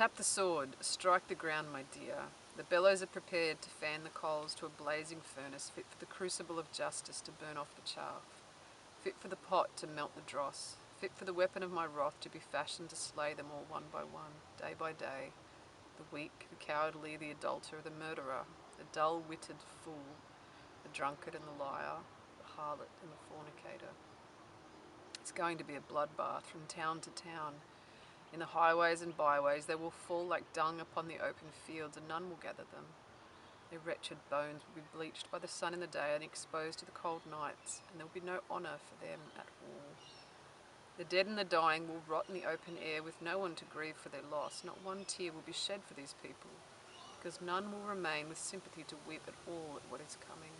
Tap the sword, strike the ground, my dear. The bellows are prepared to fan the coals to a blazing furnace, fit for the crucible of justice to burn off the chaff, fit for the pot to melt the dross, fit for the weapon of my wrath to be fashioned to slay them all one by one, day by day, the weak, the cowardly, the adulterer, the murderer, the dull-witted fool, the drunkard and the liar, the harlot and the fornicator. It's going to be a bloodbath from town to town. In the highways and byways they will fall like dung upon the open fields, and none will gather them. Their wretched bones will be bleached by the sun in the day and exposed to the cold nights, and there will be no honour for them at all. The dead and the dying will rot in the open air with no one to grieve for their loss. Not one tear will be shed for these people, because none will remain with sympathy to weep at all at what is coming.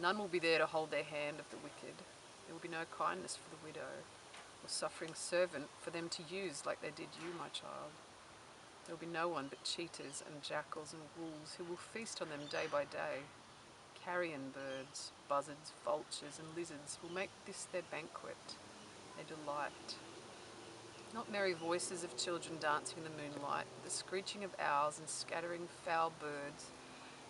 None will be there to hold their hand of the wicked. There will be no kindness for the widow, or suffering servant for them to use like they did you, my child. There will be no one but cheaters and jackals and wolves who will feast on them day by day. Carrion birds, buzzards, vultures and lizards will make this their banquet, their delight. Not merry voices of children dancing in the moonlight, but the screeching of owls and scattering foul birds,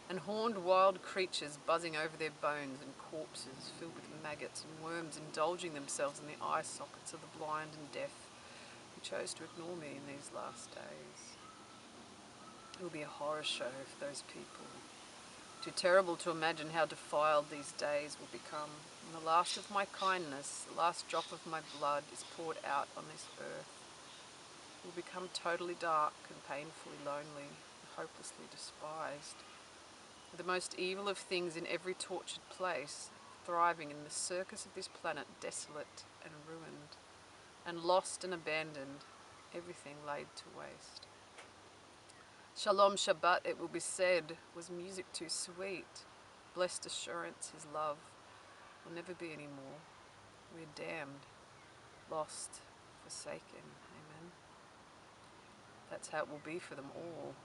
and horned wild creatures buzzing over their bones, and corpses filled with maggots and worms indulging themselves in the eye sockets of the blind and deaf who chose to ignore me in these last days. It will be a horror show for those people. Too terrible to imagine how defiled these days will become. And the last of my kindness, the last drop of my blood is poured out on this earth. It will become totally dark and painfully lonely and hopelessly despised. The most evil of things in every tortured place, thriving in the circus of this planet, desolate and ruined, and lost and abandoned, everything laid to waste. Shalom Shabbat, it will be said, was music too sweet. Blessed assurance, his love will never be any more. We are damned, lost, forsaken. Amen. That's how it will be for them all.